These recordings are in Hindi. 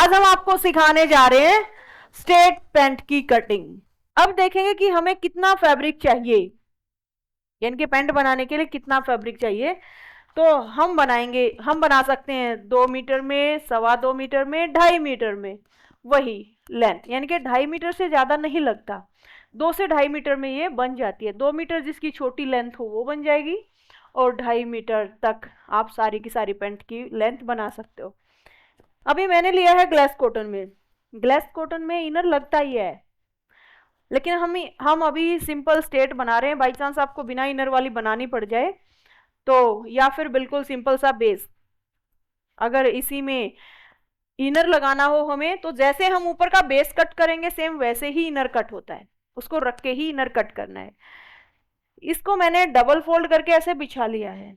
आज हम आपको सिखाने जा रहे हैं स्ट्रेट पैंट की कटिंग। अब देखेंगे कि हमें कितना फैब्रिक चाहिए, यानी कि पैंट बनाने के लिए कितना फैब्रिक चाहिए। तो हम बना सकते हैं 2 मीटर में, 2.25 मीटर में, 2.5 मीटर में। वही लेंथ, यानी कि 2.5 मीटर से ज्यादा नहीं लगता, 2 से 2.5 मीटर में ये बन जाती है। 2 मीटर जिसकी छोटी लेंथ हो वो बन जाएगी, और 2.5 मीटर तक आप सारी की सारी पैंट की लेंथ बना सकते हो। अभी मैंने लिया है ग्लास कॉटन में। ग्लास कॉटन में इनर लगता ही है, लेकिन हम अभी सिंपल स्ट्रेट बना रहे हैं। बाई चांस आपको बिना इनर वाली बनानी पड़ जाए तो, या फिर बिल्कुल सिंपल सा बेस, अगर इसी में इनर लगाना हो हमें, तो जैसे हम ऊपर का बेस कट करेंगे सेम वैसे ही इनर कट होता है, उसको रख के ही इनर कट करना है। इसको मैंने डबल फोल्ड करके ऐसे बिछा लिया है।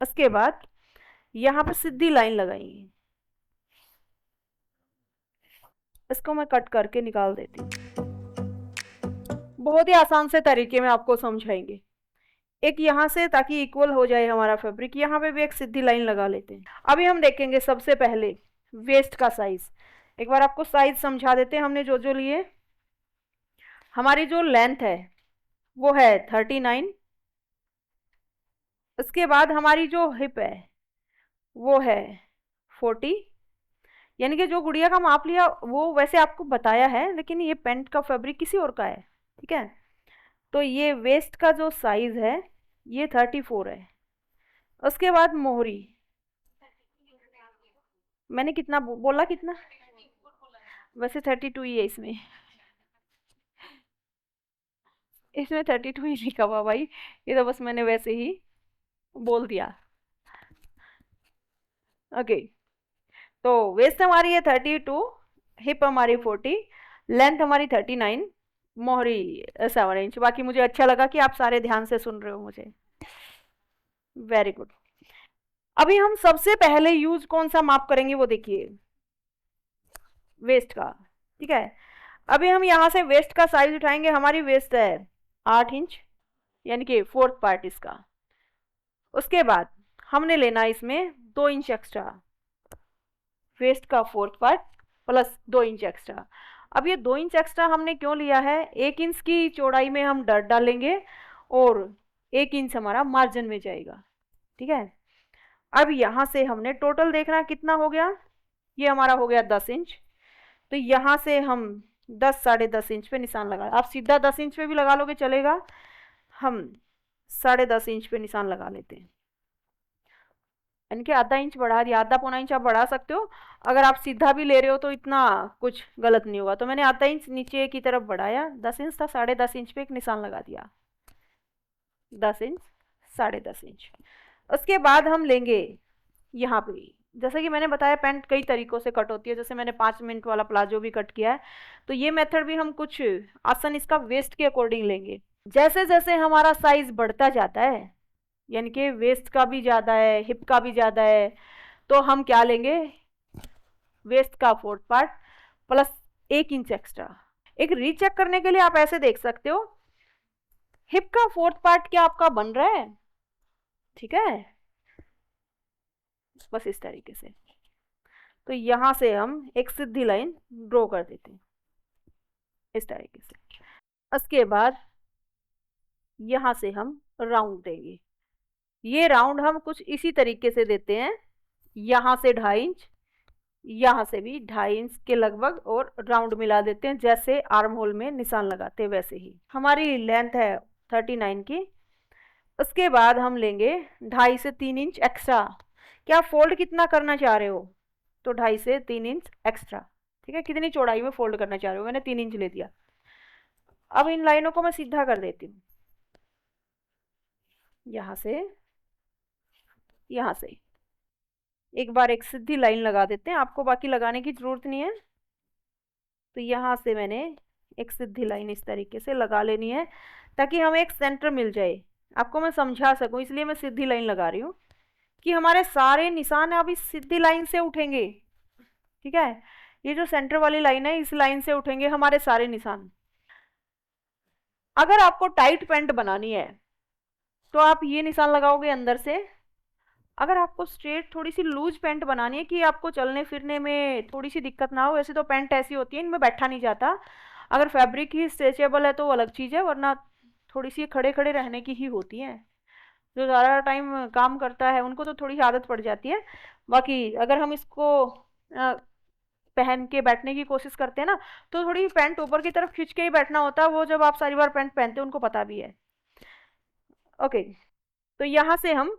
उसके बाद यहां पर सीधी लाइन लगाएंगे, इसको मैं कट करके निकाल देती हूँ। बहुत ही आसान से तरीके में आपको समझाएंगे। एक यहाँ से, ताकि इक्वल हो जाए हमारा फैब्रिक, यहाँ पे भी एक सीधी लाइन लगा लेते हैं। अभी हम देखेंगे सबसे पहले वेस्ट का साइज। एक बार आपको साइज समझा देते हैं हमने जो जो लिए। हमारी जो लेंथ है वो है 39। उसके बाद हमारी जो हिप है वो है 40, यानी कि जो गुड़िया का माप लिया वो वैसे आपको बताया है, लेकिन ये पेंट का फैब्रिक किसी और का है, ठीक है। तो ये वेस्ट का जो साइज है ये 34 है। उसके बाद मोहरी, मैंने कितना बोला, कितना? वैसे 32 ही है इसमें। इसमें 32 ही लिखा हुआ भाई, ये तो बस मैंने वैसे ही बोल दिया। ओके, तो वेस्ट हमारी है 32, हिप हमारी 40, लेंथ हमारी 39, मोहरी 7 इंच। बाकी मुझे अच्छा लगा कि आप सारे ध्यान से सुन रहे हो मुझे, वेरी गुड। अभी हम सबसे पहले यूज कौन सा माप करेंगे वो देखिए, वेस्ट का, ठीक है। अभी हम यहाँ से वेस्ट का साइज उठाएंगे। हमारी वेस्ट है 8 इंच, यानी कि 4th पार्ट इसका। उसके बाद हमने लेना इसमें 2 इंच एक्स्ट्रा, वेस्ट का 4th part plus 2 inch extra. अब ये 2 इंच एक्स्ट्रा हमने क्यों लिया है? 1 इंच की चौड़ाई में हम डट डालेंगे और 1 इंच हमारा मार्जिन में जाएगा, ठीक है। अब यहाँ से हमने टोटल देखना कितना हो गया, ये हमारा हो गया 10 इंच। तो यहाँ से हम 10 10.5 इंच पे निशान लगा, आप सीधा 10 इंच पे भी लगा लोगे चलेगा, हम 10.5 इंच पे निशान लगा लेते हैं। यानी कि आधा इंच बढ़ा दिया, आधा पौना इंच आप बढ़ा सकते हो। अगर आप सीधा भी ले रहे हो तो इतना कुछ गलत नहीं होगा। तो मैंने आधा इंच नीचे की तरफ बढ़ाया, 10 इंच था, 10.5 इंच पे एक निशान लगा दिया, 10 इंच 10.5 इंच। उसके बाद हम लेंगे यहाँ पे, जैसे कि मैंने बताया पैंट कई तरीकों से कट होती है, जैसे मैंने 5 मिनट वाला प्लाजो भी कट किया है, तो ये मेथड भी हम कुछ आसन इसका वेस्ट के अकॉर्डिंग लेंगे। जैसे जैसे हमारा साइज बढ़ता जाता है, यानी कि वेस्ट का भी ज़्यादा है, हिप का भी ज़्यादा है, तो हम क्या लेंगे, वेस्ट का 4th part plus 1 inch extra. एक रीचेक करने के लिए आप ऐसे देख सकते हो, हिप का 4th पार्ट क्या आपका बन रहा है, ठीक है, बस इस तरीके से। तो यहां से हम एक सीधी लाइन ड्रॉ कर देते हैं इस तरीके से। उसके बाद यहां से हम राउंड देंगे। ये राउंड हम कुछ इसी तरीके से देते हैं, यहां से 2.5 इंच, यहां से भी 2.5 इंच के लगभग, और राउंड मिला देते हैं जैसे आर्म होल में निशान लगाते हैं वैसे ही। हमारी लेंथ है 39 की। उसके बाद हम लेंगे 2.5 से 3 इंच एक्स्ट्रा। क्या फोल्ड कितना करना चाह रहे हो, तो 2.5 से 3 इंच एक्स्ट्रा, ठीक है। कितनी चौड़ाई में फोल्ड करना चाह रहे हो, मैंने 3 इंच ले दिया। अब इन लाइनों को मैं सीधा कर देती हूँ, यहां से यहां से एक बार एक सीधी लाइन लगा देते हैं, आपको बाकी लगाने की जरूरत नहीं है। तो यहां से मैंने एक सीधी लाइन इस तरीके से लगा लेनी है, ताकि हमें एक सेंटर मिल जाए। आपको मैं समझा सकूं इसलिए मैं सीधी लाइन लगा रही हूँ, कि हमारे सारे निशान अब इस सीधी लाइन से उठेंगे, ठीक है। ये जो सेंटर वाली लाइन है, इस लाइन से उठेंगे हमारे सारे निशान। अगर आपको टाइट पैंट बनानी है तो आप ये निशान लगाओगे अंदर से, अगर आपको स्ट्रेट थोड़ी सी लूज पैंट बनानी है कि आपको चलने फिरने में थोड़ी सी दिक्कत ना हो, वैसे तो पैंट ऐसी होती है इनमें बैठा नहीं जाता। अगर फैब्रिक ही स्ट्रेचेबल है तो वो अलग चीज़ है, वरना थोड़ी सी खड़े खड़े रहने की ही होती है। जो ज़्यादा टाइम काम करता है उनको तो थोड़ी सी आदत पड़ जाती है। बाकी अगर हम इसको पहन के बैठने की कोशिश करते हैं ना, तो थोड़ी पैंट ऊपर की तरफ खींच के ही बैठना होता है, वो जब आप सारी बार पैंट पहनते हैं उनको पता भी है। ओके, तो यहाँ से हम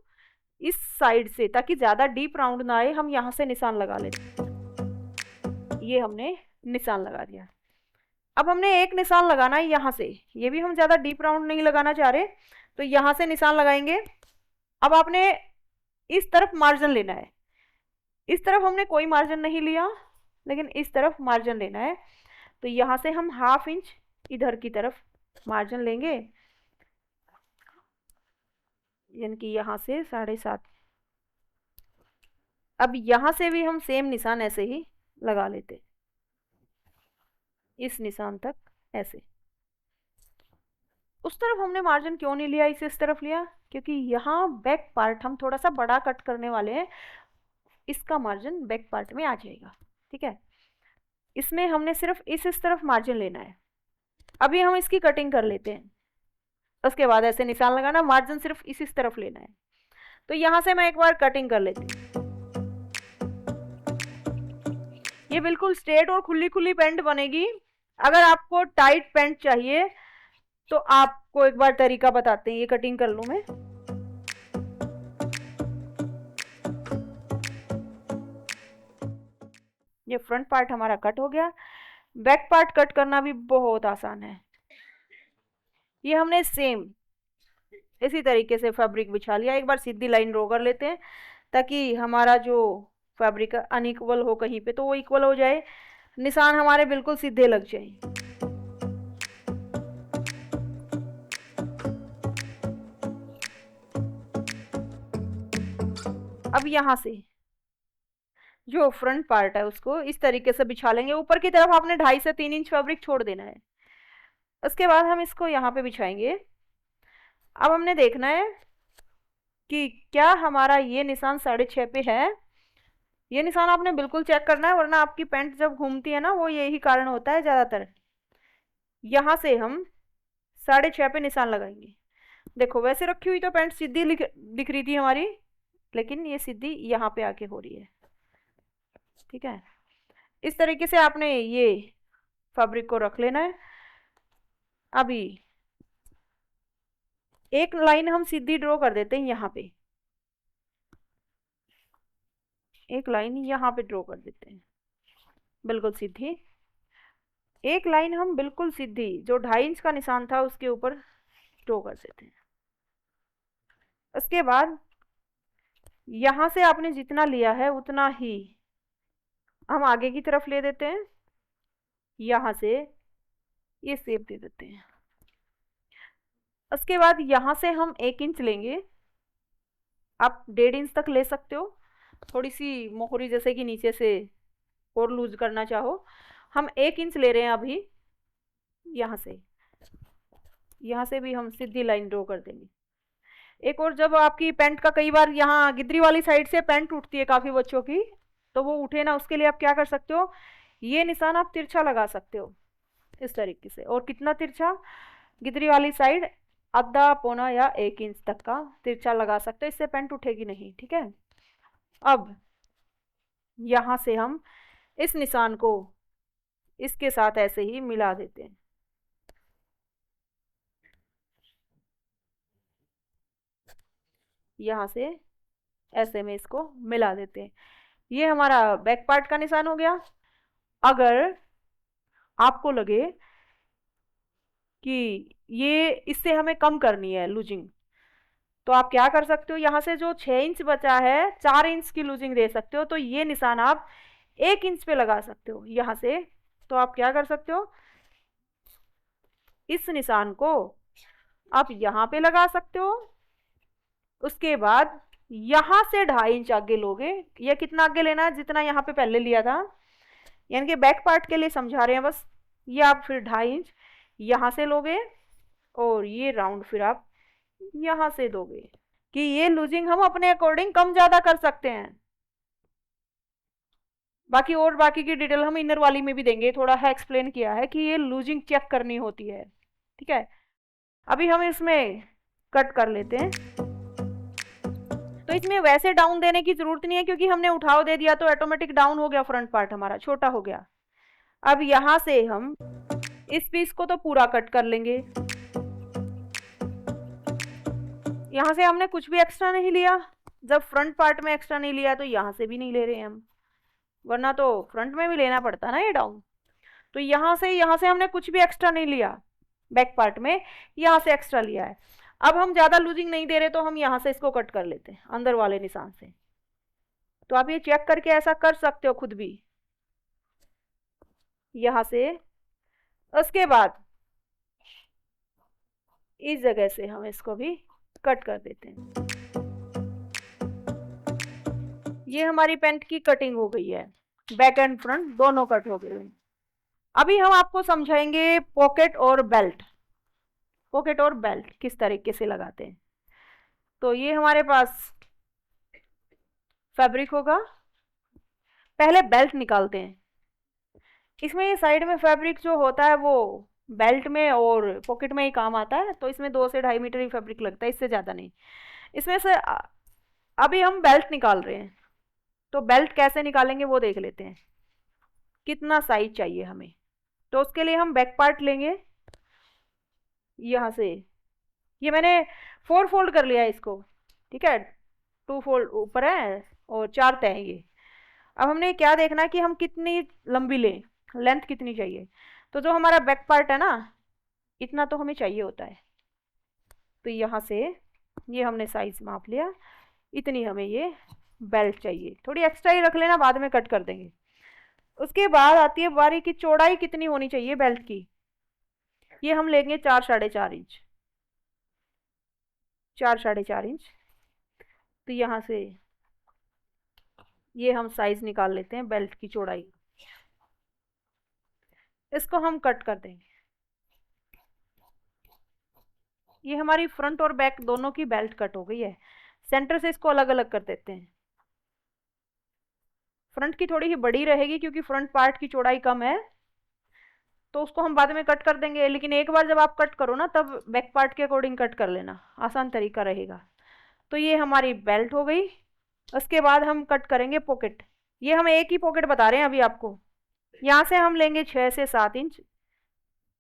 इस साइड से, ताकि ज़्यादा डीप राउंड ना आए, हम यहाँ से निशान लगा लेते हैं। ये हमने निशान लगा दिया। अब हमने एक निशान लगाना है यहाँ से, ये भी हम ज़्यादा डीप राउंड नहीं लगाना चाह रहे, तो यहाँ से निशान लगाएंगे। अब आपने इस तरफ मार्जिन लेना है, इस तरफ हमने कोई मार्जिन नहीं लिया, लेकिन इस तरफ मार्जिन लेना है। तो यहाँ से हम 1/2 इंच इधर की तरफ मार्जिन लेंगे, यानी कि यहाँ से 7.5। अब यहाँ से भी हम सेम निशान ऐसे ही लगा लेते, इस निशान तक ऐसे। उस तरफ हमने मार्जिन क्यों नहीं लिया, इसे इस तरफ लिया क्योंकि यहाँ बैक पार्ट हम थोड़ा सा बड़ा कट करने वाले हैं, इसका मार्जिन बैक पार्ट में आ जाएगा। ठीक है, इसमें हमने सिर्फ इस तरफ मार्जिन लेना है। अभी हम इसकी कटिंग कर लेते हैं, उसके बाद ऐसे निशान लगाना, मार्जिन सिर्फ इस तरफ लेना है। तो यहाँ से मैं एक बार कटिंग कर लेती हूँ। ये बिल्कुल स्ट्रेट और खुली खुली पैंट बनेगी। अगर आपको टाइट पैंट चाहिए तो आपको एक बार तरीका बताते हैं, ये कटिंग कर लूं मैं। ये फ्रंट पार्ट हमारा कट हो गया, बैक पार्ट कट करना भी बहुत आसान है। ये हमने सेम इसी तरीके से फैब्रिक बिछा लिया। एक बार सीधी लाइन ड्रॉ कर लेते हैं ताकि हमारा जो फैब्रिक अनइक्वल हो कहीं पे तो वो इक्वल हो जाए, निशान हमारे बिल्कुल सीधे लग जाए। अब यहाँ से जो फ्रंट पार्ट है उसको इस तरीके से बिछा लेंगे। ऊपर की तरफ आपने 2.5 से 3 इंच फैब्रिक छोड़ देना है। उसके बाद हम इसको यहाँ पे बिछाएंगे। अब हमने देखना है कि क्या हमारा ये निशान 6.5 पे है। ये निशान आपने बिल्कुल चेक करना है, वरना आपकी पैंट जब घूमती है ना, वो यही कारण होता है ज़्यादातर। यहाँ से हम 6.5 पे निशान लगाएंगे। देखो वैसे रखी हुई तो पैंट सीधी दिख रही थी हमारी, लेकिन ये सीधी यहाँ पे आके हो रही है। ठीक है, इस तरीके से आपने ये फैब्रिक को रख लेना है। अभी एक लाइन हम सीधी ड्रॉ कर देते हैं, यहाँ पे एक लाइन यहाँ पे ड्रॉ कर देते हैं, बिल्कुल सीधी। एक लाइन हम बिल्कुल सीधी जो 2.5 इंच का निशान था उसके ऊपर ड्रॉ कर देते हैं। उसके बाद यहाँ से आपने जितना लिया है उतना ही हम आगे की तरफ ले देते हैं, यहाँ से ये शेप दे देते हैं। उसके बाद यहाँ से हम 1 इंच लेंगे, आप 1.5 इंच तक ले सकते हो, थोड़ी सी मोहरी जैसे कि नीचे से और लूज करना चाहो। हम 1 इंच ले रहे हैं अभी। यहाँ से भी हम सीधी लाइन ड्रॉ कर देंगे। एक और, जब आपकी पैंट का कई बार यहाँ गिद्री वाली साइड से पैंट टूटती है काफ़ी बच्चों की, तो वो उठे ना, उसके लिए आप क्या कर सकते हो, ये निशान आप तिरछा लगा सकते हो इस तरीके से। और कितना तिरछा, गिद्री वाली साइड आधा पौना या 1 इंच तक का तिरछा लगा सकते हो, इससे पैंट उठेगी नहीं। ठीक है, अब यहाँ से हम इस निशान को इसके साथ ऐसे ही मिला देते हैं। यहाँ से ऐसे में इसको मिला देते हैं। ये हमारा बैक पार्ट का निशान हो गया। अगर आपको लगे कि ये इससे हमें कम करनी है लूजिंग, तो आप क्या कर सकते हो, यहाँ से जो 6 इंच बचा है 4 इंच की लूजिंग दे सकते हो। तो ये निशान आप 1 इंच पे लगा सकते हो यहाँ से। तो आप क्या कर सकते हो, इस निशान को आप यहाँ पे लगा सकते हो। उसके बाद यहाँ से 2.5 इंच आगे लोगे, या कितना आगे लेना है, जितना यहाँ पे पहले लिया था, यानी कि बैक पार्ट के लिए समझा रहे हैं बस। ये आप फिर 2.5 इंच यहाँ से लोगे और ये राउंड फिर आप यहाँ से दोगे। कि ये लूजिंग हम अपने अकॉर्डिंग कम ज्यादा कर सकते हैं। बाकी की डिटेल हम इनर वाली में भी देंगे, थोड़ा है एक्सप्लेन किया है कि ये लूजिंग चेक करनी होती है। ठीक है, अभी हम इसमें कट कर लेते हैं। तो इसमें वैसे डाउन देने की जरूरत नहीं है, क्योंकि हमने उठाव दे दिया तो ऑटोमेटिक डाउन हो गया, फ्रंट पार्ट हमारा छोटा हो गया। अब यहां से हम इस पीस को तो पूरा कट कर लेंगे। यहां से हमने कुछ भी एक्स्ट्रा नहीं लिया, जब फ्रंट पार्ट में एक्स्ट्रा नहीं लिया तो यहां से भी नहीं ले रहे हैं हम, वरना तो फ्रंट में भी लेना पड़ता ना ये डाउन। तो यहां से हमने कुछ भी एक्स्ट्रा नहीं लिया बैक पार्ट में, यहां से एक्स्ट्रा लिया है। अब हम ज्यादा लूजिंग नहीं दे रहे तो हम यहां से इसको कट कर लेते हैं अंदर वाले निशान से। तो आप ये चेक करके ऐसा कर सकते हो खुद भी, यहां से। उसके बाद इस जगह से हम इसको भी कट कर देते हैं। ये हमारी पैंट की कटिंग हो गई है, बैक एंड फ्रंट दोनों कट हो गए हैं। अभी हम आपको समझाएंगे पॉकेट और बेल्ट। पॉकेट और बेल्ट किस तरीके से लगाते हैं। तो ये हमारे पास फैब्रिक होगा, पहले बेल्ट निकालते हैं। इसमें ये साइड में फैब्रिक जो होता है वो बेल्ट में और पॉकेट में ही काम आता है, तो इसमें 2 से 2.5 मीटर ही फैब्रिक लगता है, इससे ज़्यादा नहीं। इसमें से अभी हम बेल्ट निकाल रहे हैं, तो बेल्ट कैसे निकालेंगे वो देख लेते हैं, कितना साइज चाहिए हमें। तो उसके लिए हम बैक पार्ट लेंगे, यहाँ से ये मैंने 4 फोल्ड कर लिया है इसको। ठीक है, 2 फोल्ड ऊपर है और 4 तय है ये। अब हमने क्या देखना है कि हम कितनी लंबी लें, लेंथ कितनी चाहिए। तो जो हमारा बैक पार्ट है ना, इतना तो हमें चाहिए होता है। तो यहाँ से ये हमने साइज माप लिया, इतनी हमें ये बेल्ट चाहिए। थोड़ी एक्स्ट्रा ही रख लेना, बाद में कट कर देंगे। उसके बाद आती है बारी की चौड़ाई कितनी होनी चाहिए बेल्ट की। ये हम लेंगे 4 साढ़े 4 इंच, 4 साढ़े 4 इंच। तो यहाँ से ये हम साइज निकाल लेते हैं बेल्ट की चौड़ाई, इसको हम कट कर देंगे। ये हमारी फ्रंट और बैक दोनों की बेल्ट कट हो गई है। सेंटर से इसको अलग अलग कर देते हैं। फ्रंट की थोड़ी ही बड़ी रहेगी क्योंकि फ्रंट पार्ट की चौड़ाई कम है, तो उसको हम बाद में कट कर देंगे। लेकिन एक बार जब आप कट करो ना, तब बैक पार्ट के अकॉर्डिंग कट कर लेना, आसान तरीका रहेगा। तो ये हमारी बेल्ट हो गई। उसके बाद हम कट करेंगे पॉकेट। ये हम एक ही पॉकेट बता रहे हैं अभी आपको। यहाँ से हम लेंगे 6 से 7 इंच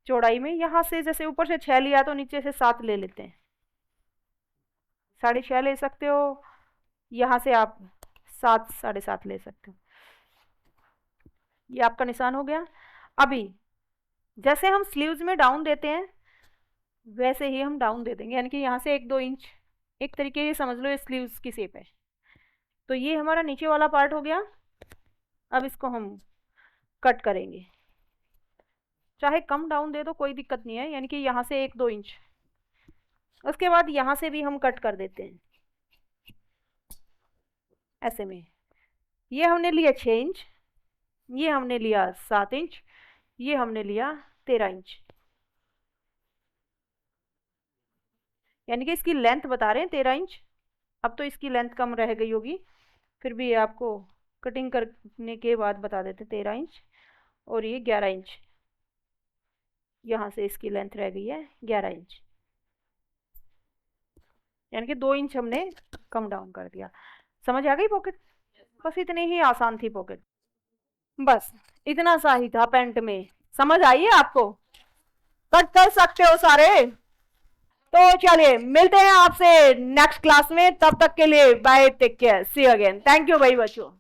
चौड़ाई में। यहाँ से जैसे ऊपर से 6 लिया तो नीचे से 7 ले लेते हैं, 6.5 ले सकते हो। यहाँ से आप 7 साढ़े 7 ले सकते हो। ये आपका निशान हो गया। अभी जैसे हम स्लीव्स में डाउन देते हैं वैसे ही हम डाउन दे देंगे, यानी कि यहाँ से 1-2 इंच, एक तरीके से समझ लो ये स्लीव्स की शेप है। तो ये हमारा नीचे वाला पार्ट हो गया। अब इसको हम कट करेंगे, चाहे कम डाउन दे दो कोई दिक्कत नहीं है, यानी कि यहाँ से 1-2 इंच। उसके बाद यहाँ से भी हम कट कर देते हैं ऐसे में। ये हमने लिया 6 इंच, ये हमने लिया 7 इंच, ये हमने लिया 13 इंच, यानी कि इसकी लेंथ बता रहे हैं 13 इंच। अब तो इसकी लेंथ कम रह गई होगी, फिर भी आपको कटिंग करने के बाद बता देते 13 इंच। और ये 11 इंच, यहाँ से इसकी लेंथ रह गई है 11 इंच, यानी कि 2 इंच हमने कम डाउन कर दिया। समझ आ गई पॉकेट? बस इतनी ही आसान थी पॉकेट, बस इतना सा ही था पैंट में। समझ आई है आपको? कट कर सकते हो सारे। तो चलिए मिलते हैं आपसे नेक्स्ट क्लास में, तब तक के लिए bye, take care, see you again. Thank you भाई बच्चों।